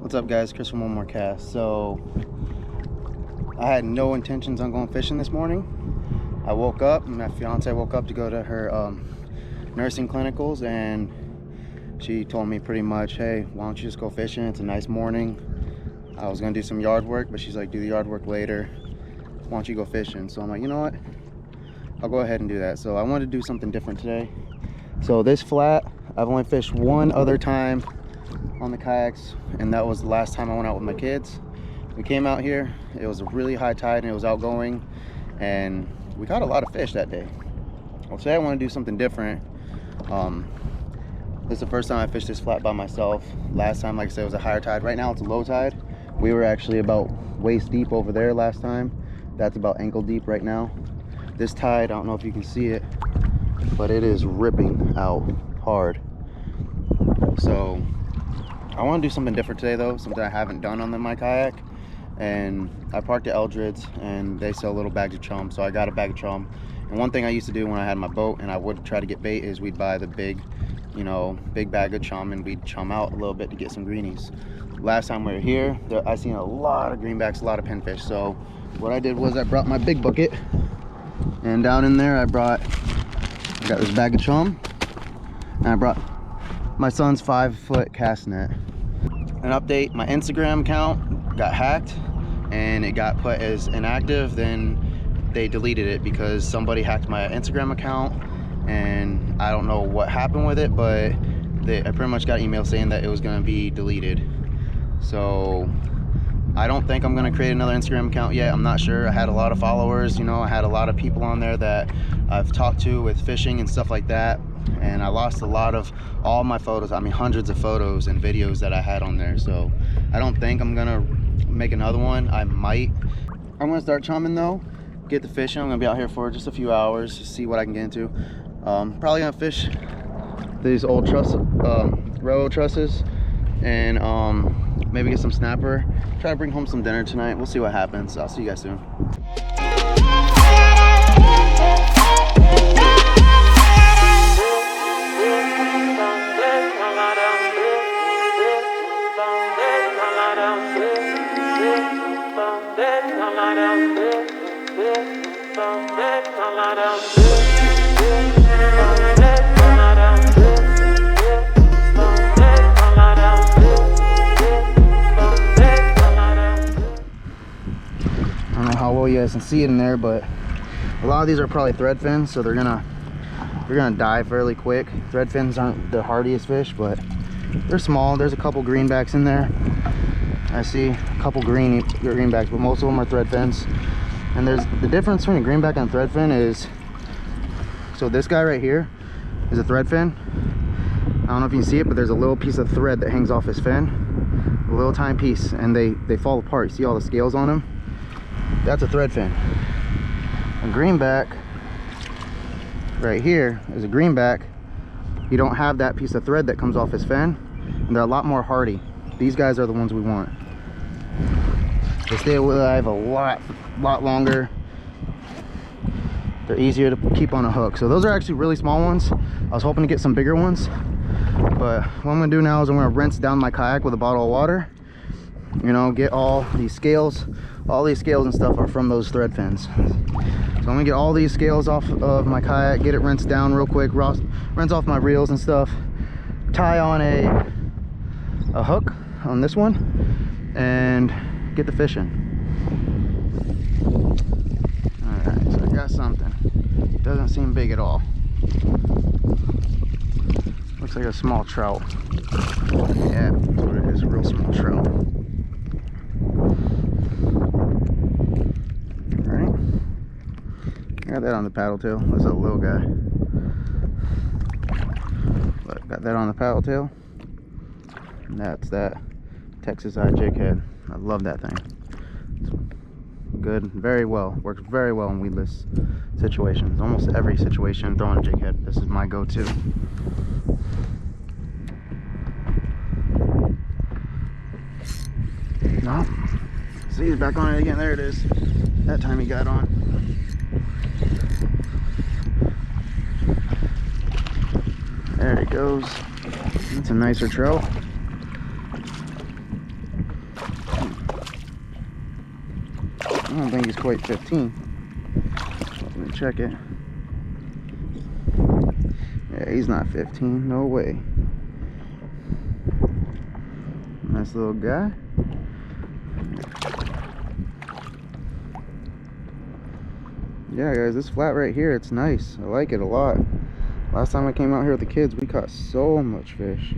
What's up, guys? Chris from One More Cast. So I had no intentions on going fishing this morning. I woke up, my fiance woke up to go to her nursing clinicals, and she told me pretty much, hey, why don't you just go fishing? It's a nice morning. I was gonna do some yard work, but she's like, do the yard work later. Why don't you go fishing? So I'm like, you know what? I'll go ahead and do that. So I wanted to do something different today. So this flat, I've only fished one other time on the kayaks, and that was the last time I went out with my kids. We came out here, it was a really high tide and it was outgoing, and we caught a lot of fish that day. Well, today I want to do something different. This is the first time I fished this flat by myself. Last time, like I said, it was a higher tide. Right now it's a low tide. We were actually about waist deep over there last time. That's about ankle deep right now. This tide, I don't know if you can see it, but it is ripping out hard. So I want to do something different today, though, something I haven't done on my kayak. And I parked at Eldred's, and they sell little bags of chum, so I got a bag of chum. And one thing I used to do when I had my boat and I would try to get bait is we'd buy the big bag of chum, and we'd chum out a little bit to get some greenies. Last time we were here, I seen a lot of greenbacks, a lot of pinfish. So what I did was I brought my big bucket, and down in there I got this bag of chum, and I brought my son's 5-foot cast net. An update, my Instagram account got hacked and it got put as inactive. Then they deleted it because somebody hacked my Instagram account, and I don't know what happened with it, but I pretty much got an email saying that it was going to be deleted. So I don't think I'm going to create another Instagram account yet. I'm not sure. I had a lot of followers, I had a lot of people on there that I've talked to with fishing and stuff like that, and I lost a lot of all my photos. I mean, hundreds of photos and videos that I had on there. So I don't think I'm gonna make another one. I might. I'm gonna start chumming though, get the fishing. I'm gonna be out here for just a few hours to see what I can get into. Probably gonna fish these old railroad trusses, and maybe get some snapper. Try to bring home some dinner tonight. We'll see what happens. I'll see you guys soon. I don't know how well you guys can see it in there, but a lot of these are probably thread fins, so they're gonna die fairly quick. Thread fins aren't the hardiest fish, but they're small. There's a couple greenbacks in there. I see a couple greenbacks, but most of them are thread fins. And there's the difference between a greenback and a thread fin is, so this guy right here is a thread fin. I don't know if you can see it, but there's a little piece of thread that hangs off his fin, a little tiny piece, and they fall apart. You see all the scales on them? That's a thread fin. A greenback right here is a greenback. You don't have that piece of thread that comes off his fin, and they're a lot more hardy. These guys are the ones we want. They stay alive a lot longer. They're easier to keep on a hook. So those are actually really small ones. I was hoping to get some bigger ones, but what I'm gonna do now is I'm gonna rinse down my kayak with a bottle of water, get all these scales. All these scales and stuff are from those thread fins. So I'm gonna get all these scales off of my kayak, get it rinsed down real quick, rinse off my reels and stuff, tie on a hook on this one, and get the fishing. All right, so I got something. Doesn't seem big at all. Looks like a small trout. Yeah, that's what it is, a real small trout. Got that on the paddle tail. That's a little guy. But got that on the paddle tail. And that's that Texas eye jig head. I love that thing. good, very well. Works very well in weedless situations. Almost every situation throwing a jig head, this is my go-to. No, see, he's back on it again. There it is. That time he got on. There it goes. That's a nicer trout. I don't think he's quite 15. Let me check it. Yeah, he's not 15. No way. Nice little guy. Yeah, guys, this flat right here, it's nice. I like it a lot. Last time I came out here with the kids, we caught so much fish.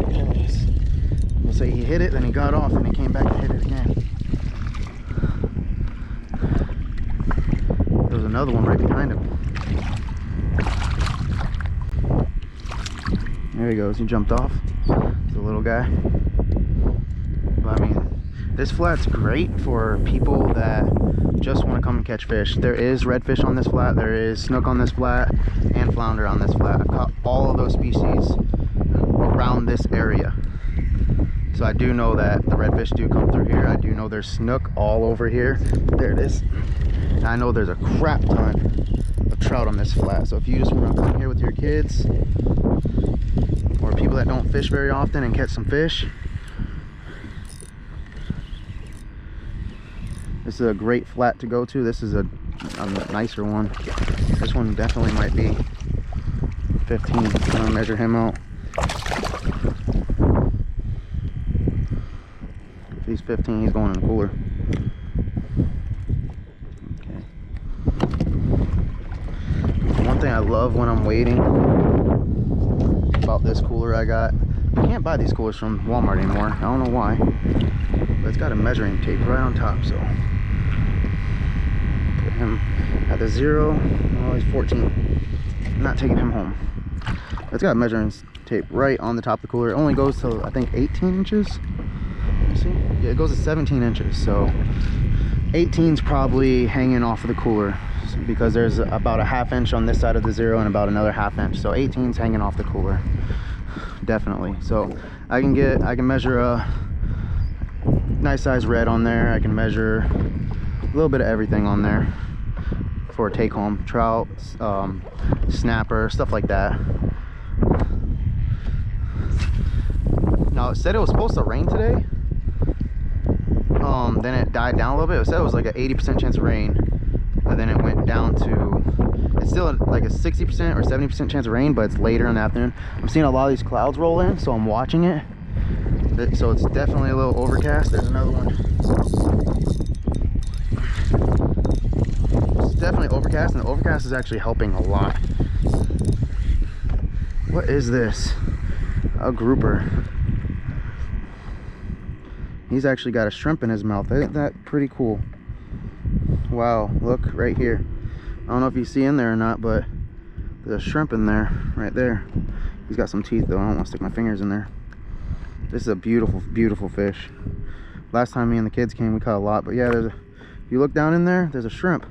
Yes. We'll say he hit it, then he got off, and he came back to hit it again. There was another one right behind him. There he goes, he jumped off. It's a little guy. But I mean, this flat's great for people that just want to come and catch fish. There is redfish on this flat, there is snook on this flat, and flounder on this flat. I've caught all of those species around this area. So I do know that the redfish do come through here. I do know there's snook all over here. There it is. And I know there's a crap ton of trout on this flat. So if you just want to come here with your kids, or people that don't fish very often and catch some fish, this is a great flat to go to. This is a nicer one. This one definitely might be 15. I'm gonna measure him out. If he's 15, he's going in the cooler. Okay. One thing I love when I'm waiting about this cooler I got, you can't buy these coolers from Walmart anymore. I don't know why, but it's got a measuring tape right on top. So put him at the 0. Oh, he's 14. I'm not taking him home. It's got measuring tape right on the top of the cooler. It only goes to, I think, 18 inches. You see? Yeah, it goes to 17 inches. So 18's probably hanging off of the cooler, because there's about a ½ inch on this side of the 0 and about another ½ inch. So 18's hanging off the cooler, definitely. So I can measure a nice size red on there. I can measure a little bit of everything on there for a take home. Trout, snapper, stuff like that. Now it said it was supposed to rain today. Then it died down a little bit. It said it was like an 80% chance of rain, but then it went down to, it's still like a 60% or 70% chance of rain, but it's later in the afternoon. I'm seeing a lot of these clouds roll in, so I'm watching it. So it's definitely a little overcast. There's another one. It's definitely overcast, and the overcast is actually helping a lot. What is this? A grouper. He's actually got a shrimp in his mouth. Isn't that pretty cool? Wow, look right here. I don't know if you see in there or not, but there's a shrimp in there, right there. He's got some teeth though. I don't want to stick my fingers in there. This is a beautiful, beautiful fish. Last time me and the kids came, we caught a lot. But yeah, if you look down in there, there's a shrimp.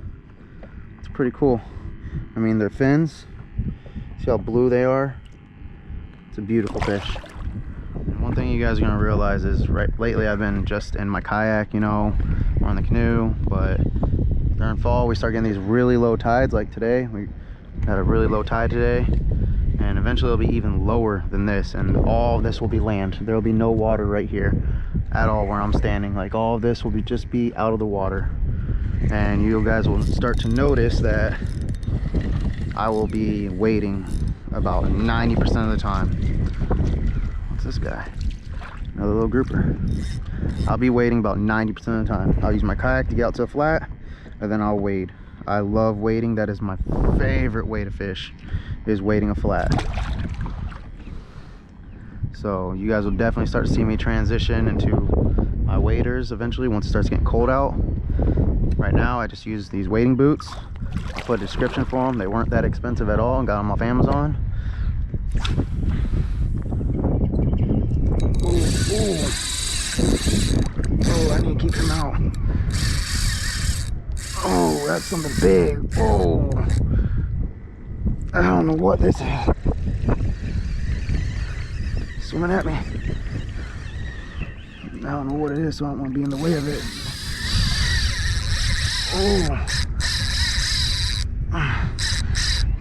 It's pretty cool. I mean, their fins, see how blue they are? It's a beautiful fish. And one thing you guys are gonna realize is, lately I've been just in my kayak, you know, or on the canoe, but during fall we start getting these really low tides. Like today, we had a really low tide today, and eventually it'll be even lower than this, and all of this will be land. There will be no water right here at all where I'm standing. Like, all of this will just be out of the water, and you guys will start to notice that I will be waiting about 90% of the time. What's this guy? Another little grouper. I'll be waiting about 90% of the time. I'll use my kayak to get out to a flat, and then I'll wade. I love wading. That is my favorite way to fish, is wading a flat. So you guys will definitely start to see me transition into my waders eventually once it starts getting cold out. Right now I just use these wading boots. I'll put a description for them. They weren't that expensive at all, and got them off Amazon. Ooh, ooh. that's something big. Oh, I don't know what this is. Swimming at me. I don't know what it is, so I don't want to be in the way of it. Oh.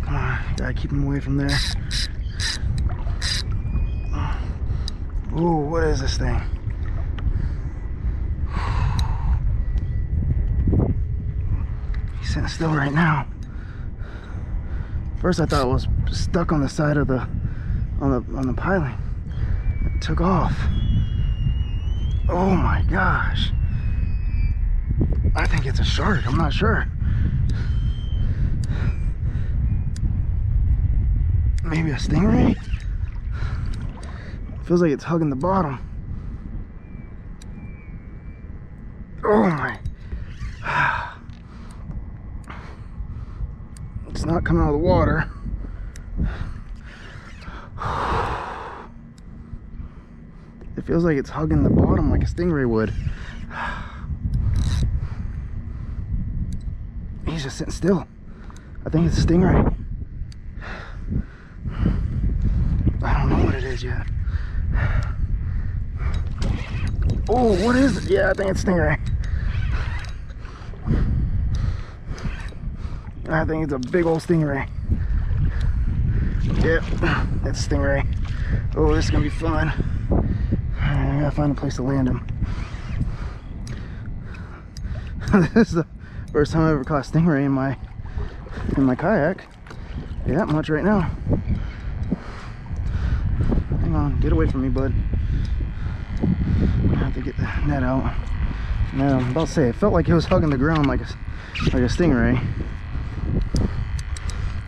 Come on, gotta keep him away from there. Oh, what is this thing? He's sitting still right now. First I thought it was stuck on the side of the on the piling. It took off. Oh my gosh. I think it's a shark, I'm not sure. Maybe a stingray? Feels like it's hugging the bottom. Oh my. It's not coming out of the water. It feels like it's hugging the bottom like a stingray would. He's just sitting still. I think it's a stingray. I don't know what it is yet. Oh, what is it? Yeah, I think it's stingray. I think it's a big old stingray. Yep, it's stingray. Oh, this is gonna be fun. I gotta find a place to land him. This is the first time I ever caught a stingray in my kayak. Yeah, much right now. Hang on, get away from me, bud. I have to get the net out. No, I'm about to say, it felt like it was hugging the ground like a stingray.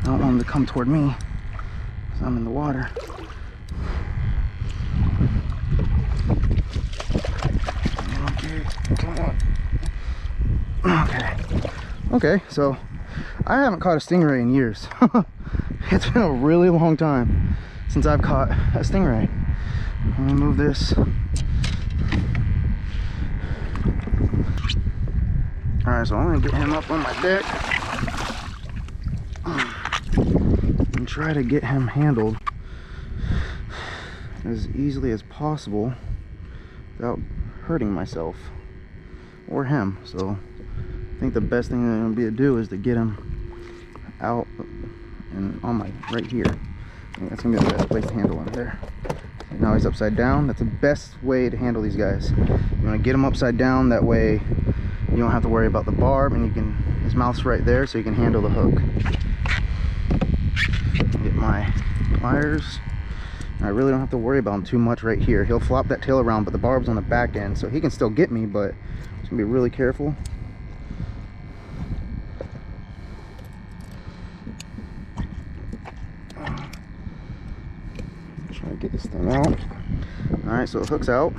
I don't want him to come toward me, because I'm in the water. Okay, come on. Okay, so I haven't caught a stingray in years. It's been a really long time since I've caught a stingray. Let me move this. Alright, so I'm gonna get him up on my deck and try to get him handled as easily as possible without hurting myself or him. So I think the best thing I'm gonna be able to do is to get him out and on my right here. I think that's gonna be the best place to handle him there. Now he's upside down. That's the best way to handle these guys. You want to get him upside down, that way you don't have to worry about the barb, and you can, his mouth's right there, so you can handle the hook. Get my pliers. I really don't have to worry about him too much right here. He'll flop that tail around, but the barb's on the back end, so he can still get me, but just gonna be really careful. Try to get this thing out. Alright, so it hooks out.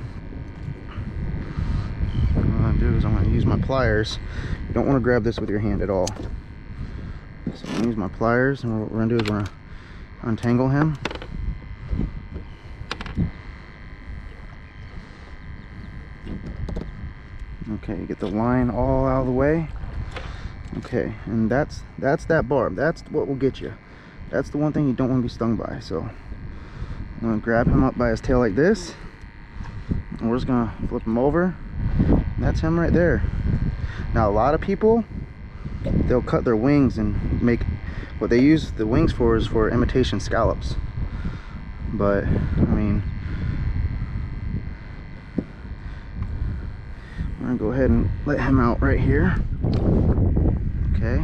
What I'm going to do is I'm going to use my pliers. You don't want to grab this with your hand at all. So I'm going to use my pliers, and what we're going to do is we're going to untangle him. Okay, get the line all out of the way. Okay, and that's that barb. That's what will get you. That's the one thing you don't want to be stung by. So I'm going to grab him up by his tail like this, and we're just going to flip him over. That's him right there. Now a lot of people, they'll cut their wings and make, what they use the wings for is for imitation scallops. But I mean, I'm gonna go ahead and let him out right here. Okay,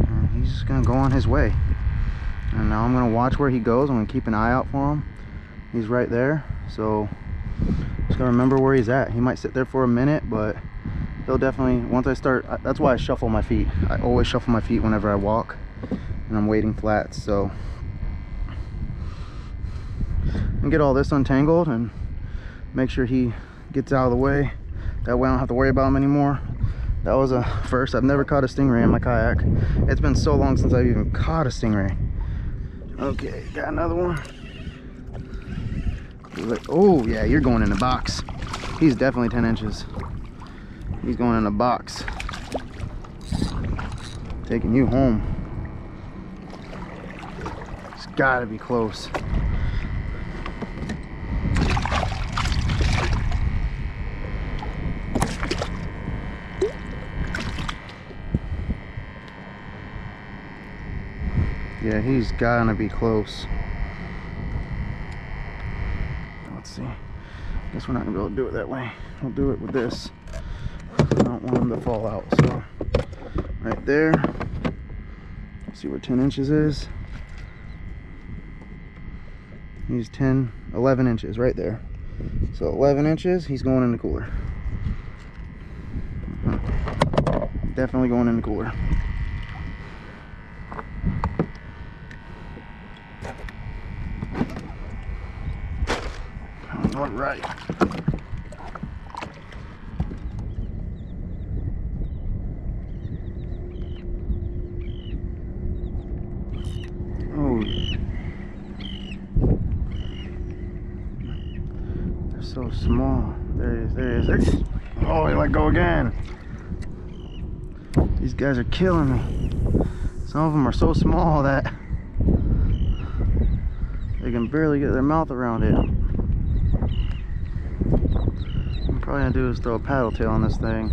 and he's just gonna go on his way. And now I'm gonna watch where he goes. I'm gonna keep an eye out for him. He's right there, so just gotta remember where he's at. He might sit there for a minute, but he'll definitely, once I start, that's why I shuffle my feet. I always shuffle my feet whenever I walk and I'm wading flats. So and get all this untangled and make sure he gets out of the way. That way I don't have to worry about him anymore. That was a first. I've never caught a stingray in my kayak. It's been so long since I've even caught a stingray. Okay, got another one. Oh yeah, you're going in the box. He's definitely 10 inches. He's going in a box. Taking you home. It's gotta be close. Yeah, he's gotta be close. Let's see. Guess we're not gonna be able to do it that way. We'll do it with this. I don't want him to fall out. So right there. See where 10 inches is? He's 11 inches right there. So 11 inches, he's going in the cooler. Definitely going in the cooler. All right. Oh, they're so small. There he is, there he is. Oh, he let go again. These guys are killing me. Some of them are so small that they can barely get their mouth around it. What I'm probably gonna do is throw a paddle tail on this thing.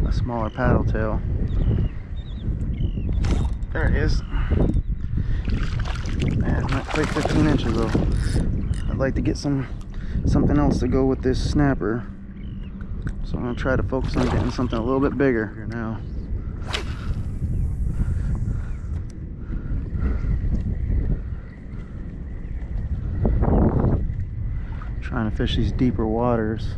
A smaller paddle tail. There it is. Man, not quite 15 inches though. I'd like to get something else to go with this snapper. So I'm gonna try to focus on getting something a little bit bigger here now. Trying to fish these deeper waters.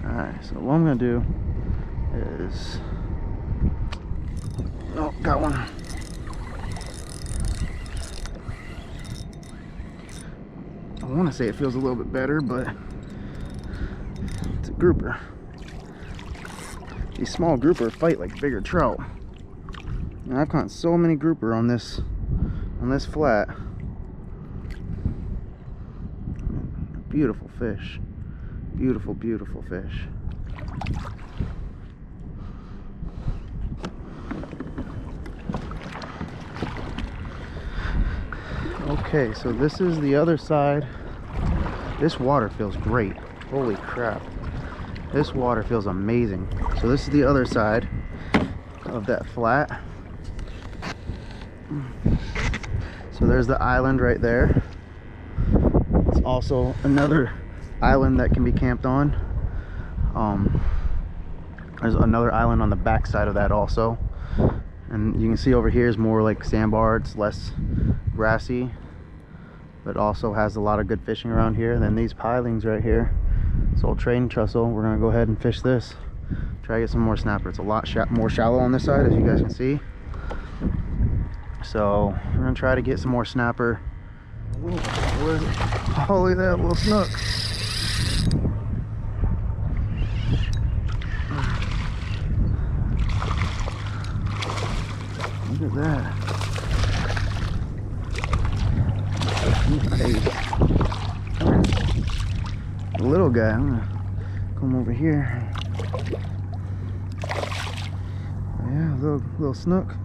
Alright, so what I'm gonna do is, oh, got one. I want to say it feels a little bit better, but it's a grouper. These small grouper fight like bigger trout. And I've caught so many grouper on this flat. Beautiful fish. Beautiful, beautiful fish. Okay, so this is the other side. This water feels great. Holy crap. This water feels amazing. So this is the other side of that flat. So there's the island right there. It's also another island that can be camped on. There's another island on the back side of that also. And you can see over here is more like sandbar. It's less grassy, but also has a lot of good fishing around here. And then these pilings right here, this old trading trestle, we're gonna go ahead and fish this. Try to get some more snapper. It's a lot more shallow on this side, as you guys can see. So we're gonna try to get some more snapper. Where is it? Oh, look at that little snook. Look at that. The little guy. I'm gonna come over here. Yeah, little snook.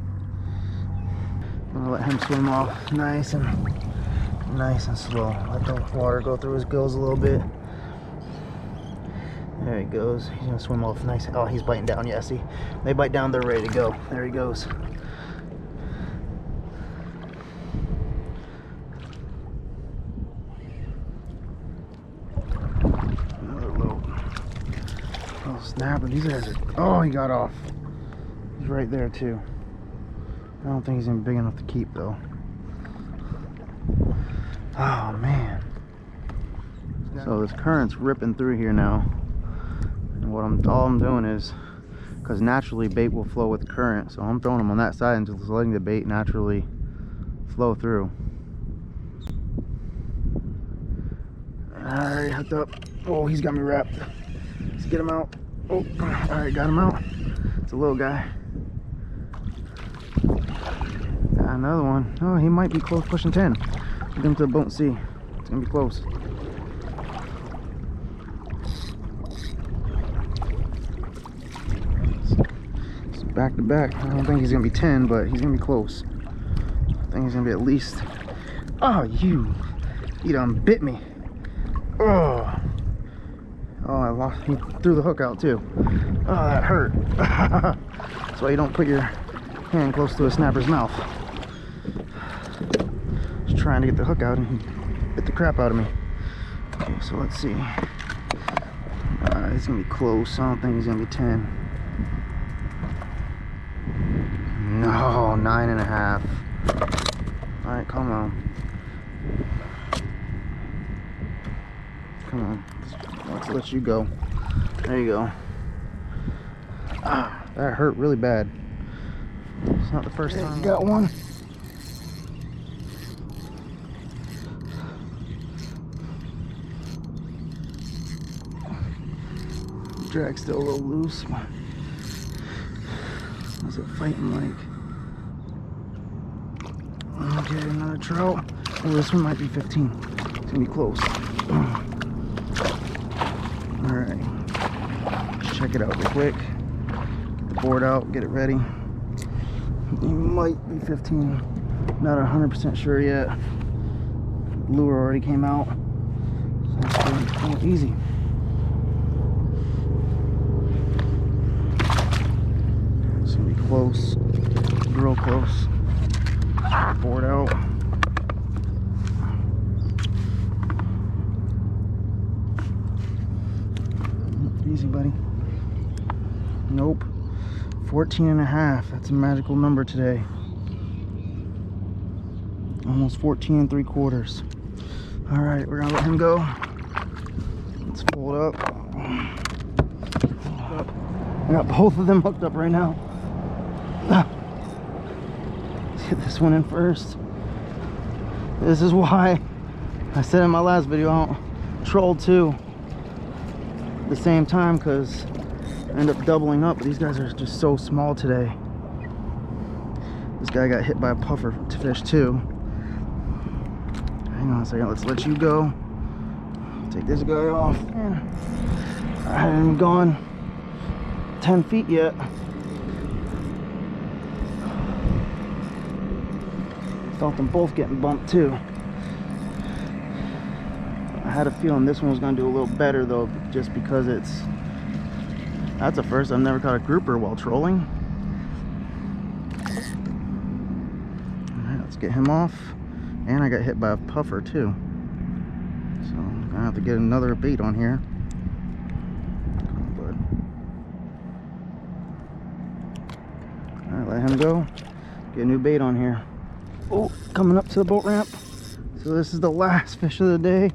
I'm gonna let him swim off nice and slow. Let the water go through his gills a little bit. There he goes. He's gonna swim off nice. Oh, he's biting down. Yeah, see, they bite down, they're ready to go. There he goes. Another little snapper. These guys are. Oh, he got off. He's right there too. I don't think he's even big enough to keep though. Oh man. So this current's ripping through here now. And all I'm doing is, because naturally bait will flow with current, so I'm throwing them on that side and just letting the bait naturally flow through. Alright, hooked up. Oh, he's got me wrapped. Let's get him out. Oh, alright, got him out. It's a little guy. Got another one. Oh, he might be close, pushing 10. Get him to the boat and see. It's gonna be close. back to back. I don't think he's gonna be 10, but he's gonna be close. I think he's gonna be at least. Oh, you done bit me. Oh, I lost. He threw the hook out too. Oh, that hurt. That's why you don't put your hand close to a snapper's mouth. Just trying to get the hook out and he bit the crap out of me. Okay, so let's see. He's gonna be close. I don't think he's gonna be 10. No, 9.5. All right, come on. Come on, let's let you go. There you go. Ah, that hurt really bad. It's not the first time you got one. Drag's still a little loose. What's it fighting like? Okay, another trout. Oh, this one might be 15. It's gonna be close. Alright. Let's check it out real quick. Get the board out, get it ready. He might be 15. Not 100% sure yet. Lure already came out. So it's good. Oh, easy. It's gonna be close. Real close. Board out. Easy, buddy. Nope. 14.5. That's a magical number today. Almost 14 3/4. All right, we're gonna let him go. Let's fold up. I got both of them hooked up right now. Let's get this one in first. This is why I said in my last video I don't troll two at the same time, because I end up doubling up. But these guys are just so small today. This guy got hit by a puffer fish too. Hang on a second, let's let you go. Take this guy off. I haven't even gone 10 feet yet. Felt them both getting bumped too. I had a feeling this one was going to do a little better though, just because that's a first. I've never caught a grouper while trolling. Alright, let's get him off. And I got hit by a puffer too. So I'm going to have to get another bait on here. Alright, let him go. Get a new bait on here. Oh, coming up to the boat ramp. So this is the last fish of the day.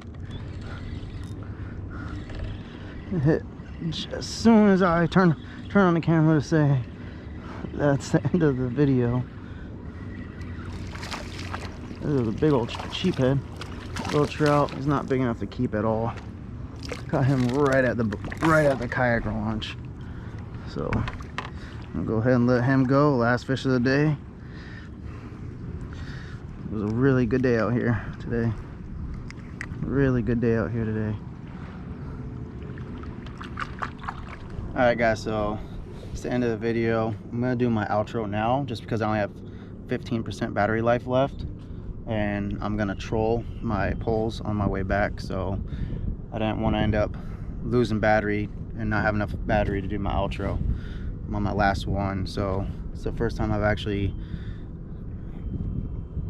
It hit just as soon as I turn on the camera to say that's the end of the video. This is a big old sheephead. Little trout. He's not big enough to keep at all. Caught him right at the kayak launch. So I'll go ahead and let him go. Last fish of the day. It was a really good day out here today. Really good day out here today. Alright guys, so it's the end of the video. I'm going to do my outro now just because I only have 15% battery life left. And I'm going to troll my poles on my way back. So I didn't want to end up losing battery and not have enough battery to do my outro. I'm on my last one. So it's the first time I've actually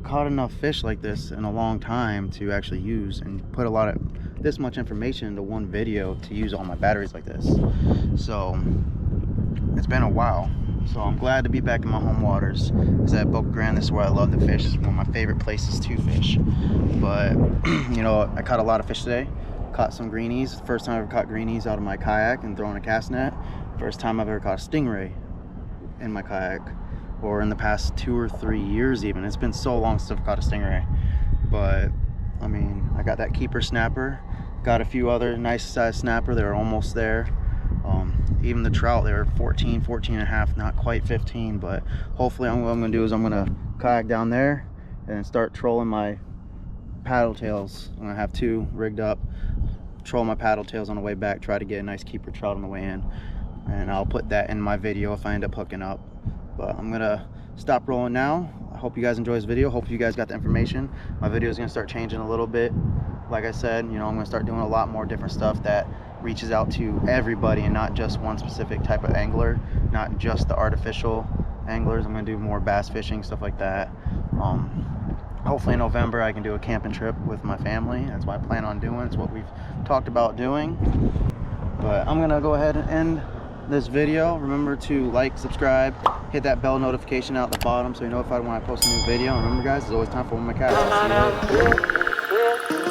caught enough fish like this in a long time to actually use and put a lot of this much information into one video to use all my batteries like this. So it's been a while, so I'm glad to be back in my home waters. It's at Boca Grande. This is where I love to fish. It's one of my favorite places to fish. But you know, I caught a lot of fish today. Caught some greenies. First time I ever caught greenies out of my kayak and throwing a cast net. First time I've ever caught a stingray in my kayak, or in the past 2 or 3 years even. It's been so long since I've caught a stingray. But I mean, I got that keeper snapper, got a few other nice size snapper. They were almost there. Even the trout, they were 14 and a half, not quite 15. But hopefully what I'm gonna do is I'm gonna kayak down there and start trolling my paddle tails. I'm gonna have 2 rigged up, troll my paddle tails on the way back, try to get a nice keeper trout on the way in. and I'll put that in my video if I end up hooking up. But I'm gonna stop rolling now. I hope you guys enjoy this video. Hope you guys got the information. My video is gonna start changing a little bit. Like I said, you know, I'm gonna start doing a lot more different stuff that reaches out to everybody and not just one specific type of angler, not just the artificial anglers. I'm gonna do more bass fishing, stuff like that. Hopefully in November I can do a camping trip with my family. That's what I plan on doing. It's what we've talked about doing. But I'm gonna go ahead and end this video. Remember to like, subscribe, hit that bell notification out at the bottom so you're notified when I post a new video. And remember guys, there's always time for one more cast. I'll see you later.